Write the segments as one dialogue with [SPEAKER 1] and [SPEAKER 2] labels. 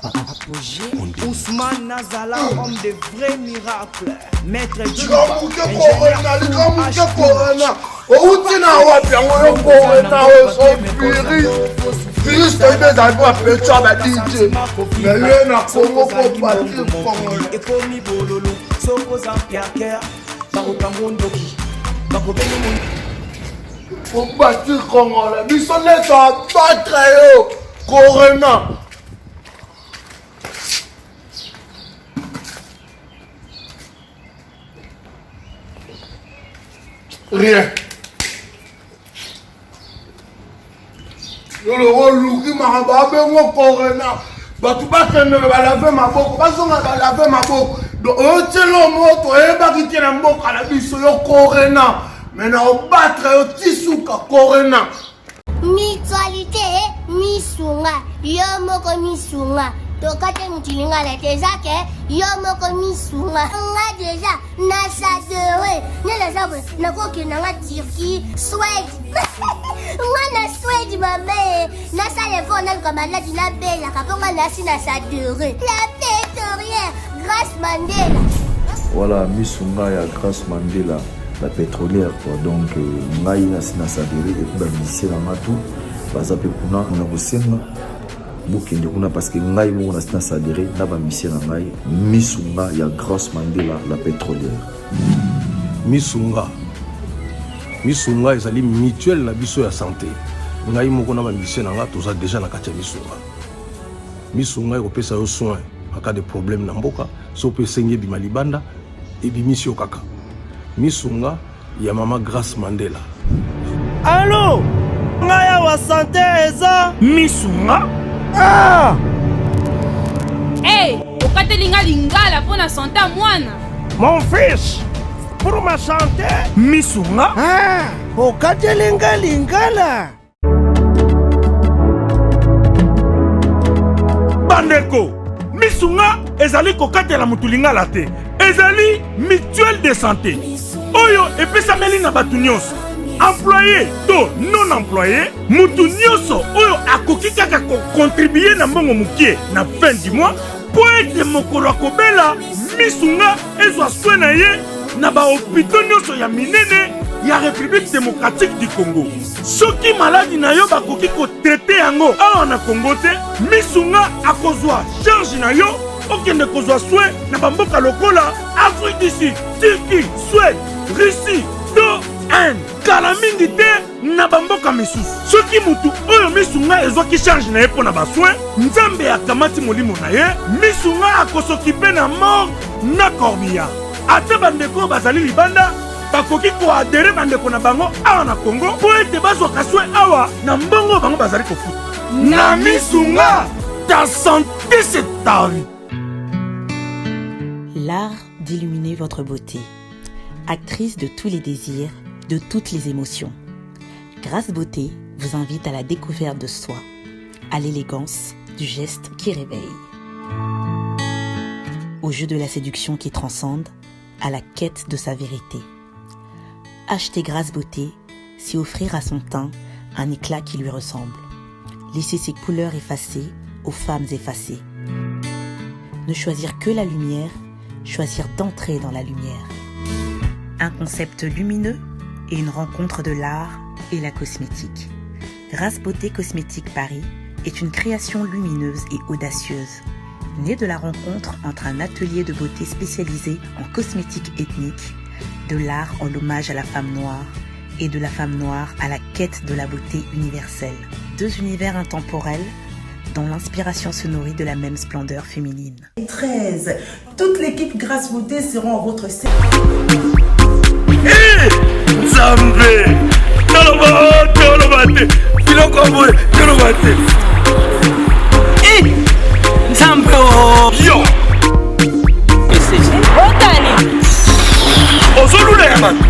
[SPEAKER 1] Apogée, Ousmane Nazala, homme de vrais miracles. Maître du
[SPEAKER 2] faut battre Congolais. Ils sont là à battre Corona. Rien. Le rôle qui m'a rababé mon Corona. Tu vas te laver ma boque. Parce qu'on va laver ma boque. Donc, tu es le mot, tu es pas qui tient la boque à la bise sur le Corona. Maintenant, on battre au Tissouka Corona.
[SPEAKER 3] Mutualité, Missunga, Yomoko Missunga. Tokate Mutilinga la Tezake, Yomoko Missunga. On a déjà Nassadere, Nelazabre, Nakoki Nanga Turquie, Suède. On a Suède, ma mère. Nassa les fonds comme la Dina Bella, Kaponga Nassi Nassadere. La pétrolière, grâce Mandela.
[SPEAKER 4] Voilà, Missunga ya grâce Mandela. La pétrolière quoi. Donc ngai na sadere et puis bamisé na matu baza pe kuna na kosenga bokende kuna parce que ngai mo na sadere na bamisé na ngai Missunga ya grâce Mandela la pétrolière.
[SPEAKER 5] Missunga ezali mutuelle na biso ya santé. Ngai mo na bamisé na nga toza déjà na kati ya Missunga ekopesa yo soin en cas de problème na mboka so pe sengi bima libanda et bimisi kaka. Missunga ya mama Grace Mandela.
[SPEAKER 6] Allô? Ngaya wa santé eza Missunga?
[SPEAKER 7] Hey, okatelinga lingala pour la santé à mwana.
[SPEAKER 6] Mon fils, pour ma santé, Missunga? Okatelinga lingala. Bandeko, Missunga ezali kokatela mutu lingala te. Ezali mutuelle de santé. Oyo epesa meli na batu nyonso. Employé to non employé, mutu nyonso oyo akoki kaka ko contribuer na mbongo mukie na fin du mois pour ete mokolo akobela Missunga ezwa soin na ye na ba hôpitaux nyonso ya minene ya République démocratique du Congo. Soki maladi na yo bakoki ko traiter yango awa na Congo te, Missunga akozwa charge na yo okende kozwa soin na bamboka lokola Afrique du Sud, Turquie, Suède, Russie, to Inde. Kala mingi te na bamboka misusu. Soki mutu oyo Missunga ezwaki charge na ye mpo na basoin, Nzambe akamati molimo na ye, Missunga akosokipe na mort na corbillard. Ate bandeko bazali libanda bakoki koadere bandeko na bango awa na Congo po ete bazwaka soin awa na mbongo bango bazali kofuta. Na Missunga, ta santé c'est ta vie.
[SPEAKER 8] L'art d'illuminer votre beauté. Actrice de tous les désirs, de toutes les émotions. Grace Beauté vous invite à la découverte de soi, à l'élégance du geste qui réveille. Au jeu de la séduction qui transcende, à la quête de sa vérité. Acheter Grace Beauté, c'est offrir à son teint un éclat qui lui ressemble. Laisser ses couleurs effacées aux femmes effacées. Ne choisir que la lumière, choisir d'entrer dans la lumière. Un concept lumineux et une rencontre de l'art et la cosmétique. Grace Beauté Cosmétique Paris est une création lumineuse et audacieuse, née de la rencontre entre un atelier de beauté spécialisé en cosmétique ethnique, de l'art en hommage à la femme noire et de la femme noire à la quête de la beauté universelle. Deux univers intemporels dont l'inspiration se nourrit de la même splendeur féminine.
[SPEAKER 9] 13. Toute l'équipe Grace Beauté seront en votre service.
[SPEAKER 6] Nzambe! Tolobate! Filokoboy! Tolobate! Nzambe! Yo!
[SPEAKER 7] Otani!
[SPEAKER 6] Ozolula ya bato!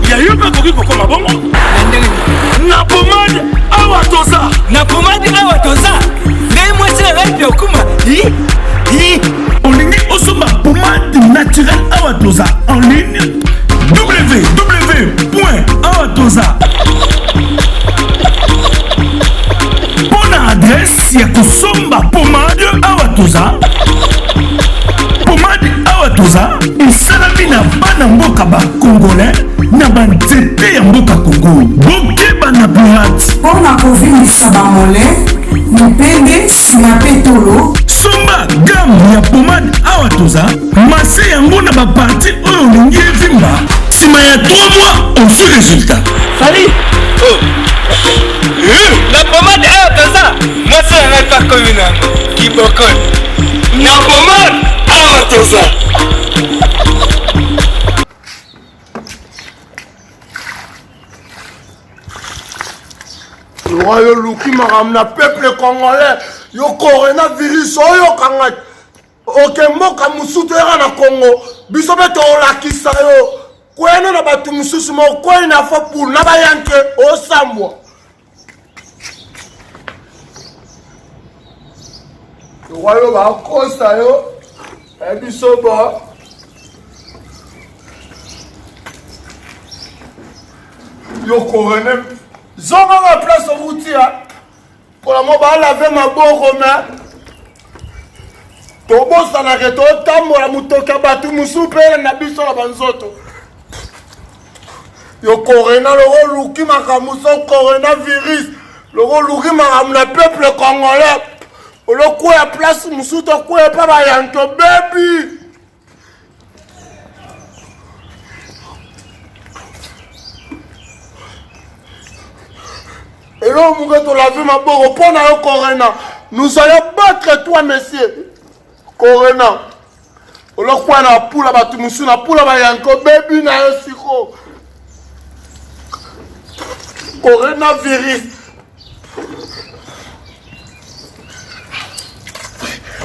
[SPEAKER 6] Ya yo mpe koki kokoma bongo? Na pomade awa toza!
[SPEAKER 10] Na pomade awa toza! Ngai mwasi na ngai okuma!
[SPEAKER 6] Olingi osomba pomade naturelle awa toza en ligne www.awatoza. Pour adresse toza pomade awa toza esalami na bana mboka bacongolais na banzete ya mboka Congo bokeba na pirate
[SPEAKER 9] mpona kovimisa bamole mipende nsima mpe tolo
[SPEAKER 6] somba gamme ya pomade awa toza mase yango na baparti oyo olingi evimba nsima ya 3 mois osu résultat
[SPEAKER 10] Salut. La pommade awa toza mwasi yangai mpa komi nango kibokon na pommade awa toza
[SPEAKER 2] yo luki makambo na peuple congolais yo coronavirus oyo kanga okemboka musutu eka na Congo biso mpe toolakisa yo kwena na bato mosusu mokwei na fo pour na bayanke osambwa oyo bakosa yo ebiso ba yo corona zonga na place outia pour la moba laver maboko me tobosanaka totambola motoki ya bato mosusu mpe na biso na banzoto yo corona loko luki makambo so coronavirus loko luki makambo na peuple congolais olokwea place mosusu tokwea mpa bayanto bebi et là, on va te laver ma boue. Pour na corona, nous allons battre toi, monsieur. Corona. On a quoi na poule à batu musu na poule à yanko baby na siko. Coronavirus.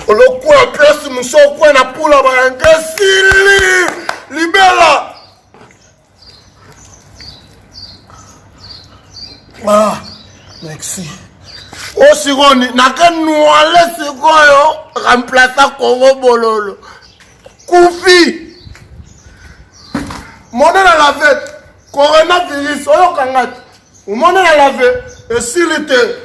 [SPEAKER 2] On a quoi place musu quoi na poule à yanko sili. Libera. Ah. Merci. Oh Sironi, naka nouale sikoyo remplaça Congo Bololo. Koufi. Mon na laver coronavirus oyo kangati. Mon na laver et s'il était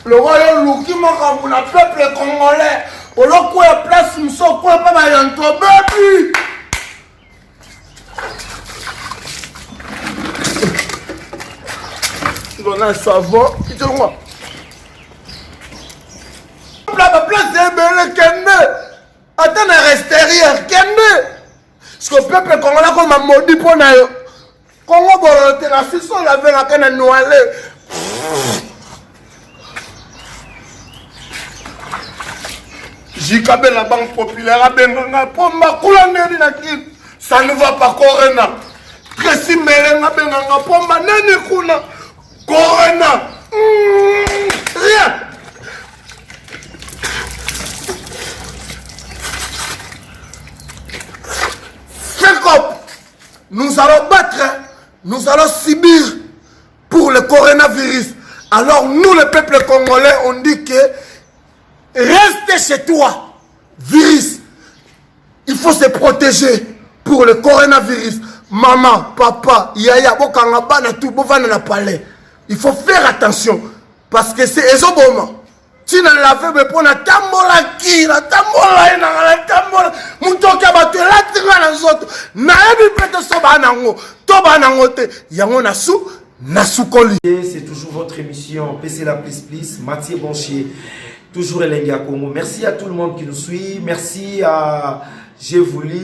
[SPEAKER 2] le royaume Luki makambo na peuple congolais. Oloko ya place msoko pa ba yanto baby. On a un savon, dis-moi. La place est belle, Kende. Attends, à rester rien, Kende. Parce que le peuple congolais, comme un maudit pour nous. Congo, bon, la sisson, la veille, la canne noalée. Jikabe, la banque populaire, Benganga, Pomba, Koulaneri, Nakil. Ça ne va pas, Corona. Tracy Melenga, Benganga, Pomba, Nene Kuna. Corona, rien. Jacob, nous allons battre, nous allons subir pour le coronavirus. Alors nous, le peuple congolais, on dit que reste chez toi, virus. Il faut se protéger pour le coronavirus. Maman, papa, yaya, bokanga na tout, bovana na palais. Il faut faire attention parce que c'est ezoboma. Tu n'as la fait pour na tambola ki, na tambola na tambola. Mutoka bato la tinga na zoto. Na ebi peto soba nango, toba nango te. Yango na sukoli.
[SPEAKER 4] C'est toujours votre émission PC la Please, Mathieu Bonchier, toujours Elenga Congo. Merci à tout le monde qui nous suit. Merci à J'ai voulu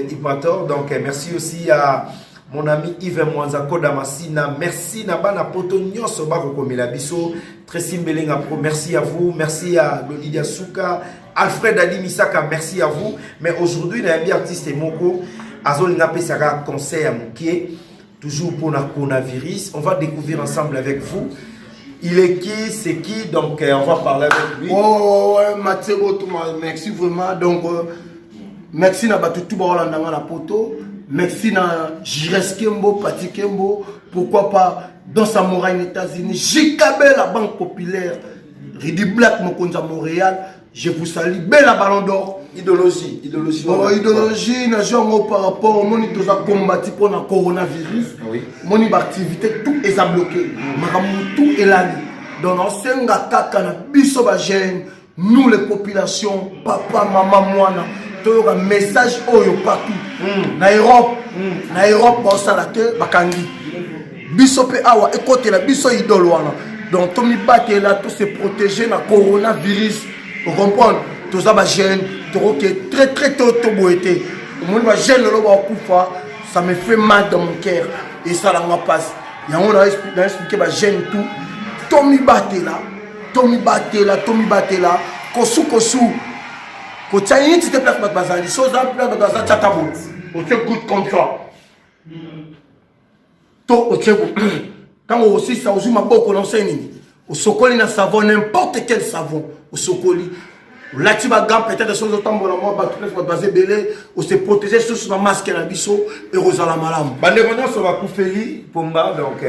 [SPEAKER 4] Ipator. Donc merci aussi à mon ami Yves Mwanzako Damasina, merci Nabana Poto Nyoso Bako Komela Biso, Tracy Mbelenga Pro, merci à vous, merci à Lolidia Souka, Alfred Ali Misaka, merci à vous. Mais aujourd'hui, il y a un artiste Moko, Azol Nape Sara concert à Mouké, toujours pour le coronavirus. On va découvrir ensemble avec vous. Il est qui, c'est qui, donc on va parler avec lui.
[SPEAKER 2] Ouais, Mathieu, merci vraiment. Donc, merci Nabatu Toubaolanda la Poto. Merci na Jires Kembo, Pati Kembo, pourquoi pas dans Samouraï aux États-Unis, Jikabe la Banque Populaire, Ridi Black Mokonza Montréal, je vous salue, belle Ballon d'Or.
[SPEAKER 4] Idéologie.
[SPEAKER 2] Bon, idéologie, na genre par rapport au monde qui a combattu pour le coronavirus, mon activité, tout est à bloquer, tout est là. Donc nasenga kaka na biso ba jeune, nous les populations, papa, maman, moana, tout un message oyo partout. Na Europe bon ça la te bakangi. Biso pe awa écoutez la biso idole wana. Donc tout mi battre là tout se protéger na coronavirus. Vous comprenez? Tout ça ba jeune, tout que très tôt boité. Moi ba jeune lo ba kufa, ça me fait mal dans mon cœur et ça la passe. Il y a on a expliqué ba jeune tout. Tommy Batela, Kosu, quand tu as une petite place de bazar, les choses en place de bazar, tu as ta boule. On te goûte comme ça. Quand on aussi, ça aussi m'a beaucoup l'enseigne. Au sokoli na savon, n'importe quel savon. Au sokoli. Là, tu vas gagner peut-être des choses autant pour la mort, ou se protéger sur le masque et la biseau, et Rosala Malam.
[SPEAKER 11] Bandéronia sur la Koufeli, Pomba, donc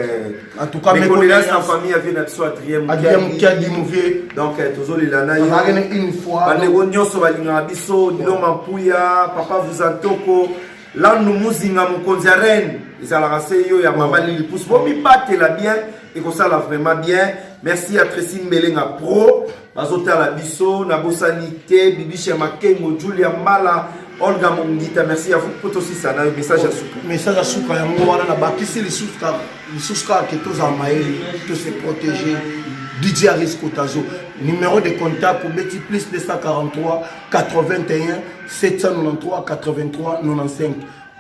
[SPEAKER 2] en tout cas,
[SPEAKER 11] mes condoléances en famille avec notre Adrien
[SPEAKER 2] Mouké,
[SPEAKER 11] donc toujours les Lana,
[SPEAKER 2] une fois.
[SPEAKER 11] Bandéronia sur la Lina Bisso, Nilo Mampouya, Papa Vuzantoko, là nous mouzinga mon kondiaren, ils allaient rasser yo, ya maman Lili Pousse, bon, mi batte la bien, et comme ça, là vraiment bien. Merci à Tracy Mbelenga Pro, Azota la Bisso, Nabosanité, Bibi Chemakengo, Julia Mala, Olga Mongita. Merci à vous pour aussi ça. Un message à Souka.
[SPEAKER 2] Message à Souka, il y a un bâtisse les Souka qui tous en maïs, tous se protéger. DJ Aris Kotazo. Numéro de contact pour Betty plus 243 81 793 83 95.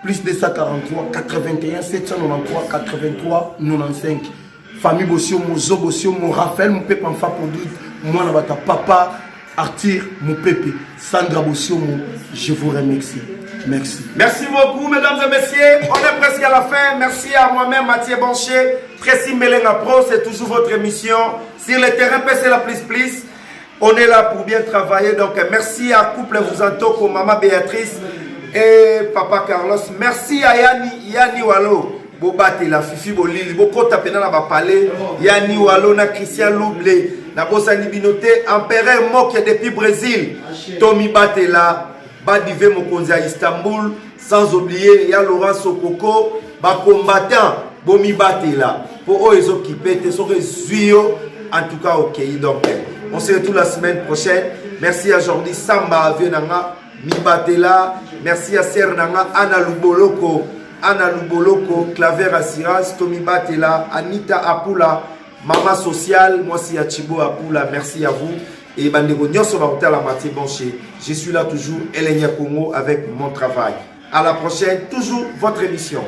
[SPEAKER 2] Plus 243 81 793 83 95. Famille Bossio, Mozo Bossio, mon Raphaël, mon pépé en fa produit, moi na bata papa, Arthur, mon pépé, Sandra Bossio, je vous remercie. Merci.
[SPEAKER 11] Merci beaucoup, mesdames et messieurs. On est presque à la fin. Merci à moi-même, Mathieu Banché, Tracy Mbelenga Pro, c'est toujours votre émission. Sur le terrain, c'est la plus. On est là pour bien travailler. Donc, merci à Couple Vuzantoko, Maman Béatrice et Papa Carlos. Merci à Yanni Wallo. Bobate la Fifi Bolili, Boko Tapena na Bapale, Yanni Wallo na Christian Loublé, na Bosani Binoté, Empereur Moke depuis Brésil, Tommy Batela, Badive Mokonzi à Istanbul, sans oublier, il y a Laurent Sokoko, ba combattant, Bomi Batela, pour eux ils occupent, ils sont résuyo, en tout cas ok, donc on se retrouve la semaine prochaine. Merci à Jordi Samba, Vienanga, Mi Batela, merci à Sernanga, Anna Luboloko, Claver Assiras, Tommy Batela, Anita Apula, Maman Sociale, moi c'est Achibo Apula, merci à vous. Et Bandego Nyoso Barouta la Mathieu Banché. Je suis là toujours, Elenia Congo, avec mon travail. À la prochaine, toujours votre émission.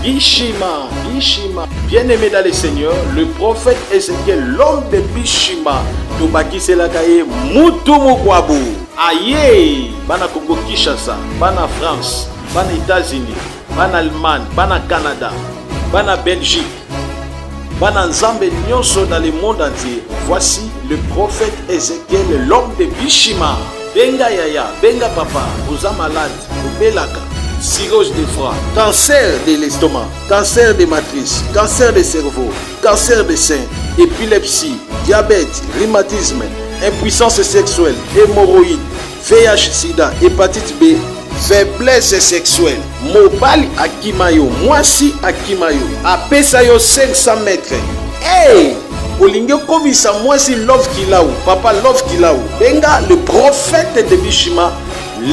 [SPEAKER 5] Bishima, bien-aimé dans le Seigneur, le prophète Ezekiel, l'homme de Bishima, Tobaki Selakaye, Moutoumou Kwabu, Aïe, Bana Congo Kinshasa, Bana France, Bana États-Unis, Bana Allemagne, Bana Canada, Bana Belgique, Bana Nzambe Nyonso dans le monde entier. Voici le prophète Ezekiel, l'homme de Bishima. Benga Yaya, Benga Papa, vous êtes malade, vous belaka, cirrhose de foie, cancer de l'estomac, cancer des matrices, cancer des cerveaux, cancer des seins, épilepsie, diabète, rhumatisme, impuissance sexuelle, hémorroïdes, VIH, sida, hépatite B, faiblesse sexuelle, mobali akimayo, mwasi akimayo, apesayo 500 mètres. Hey! Olinge komisa mwasi love kilaou, papa love kilaou. Benga le prophète de Bishima,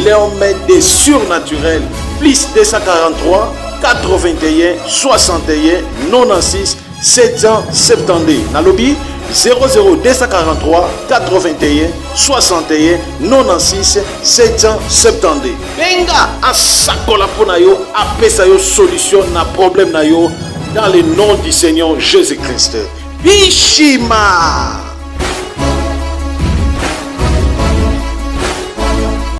[SPEAKER 5] l'homme des surnaturels, plus 243 81 61 96 772. Nalobi 00243 81 61 96 772. Benga asakola pona yo, apesa yo solution na problème na yo dans le nom du Seigneur Jésus-Christ. Bishima.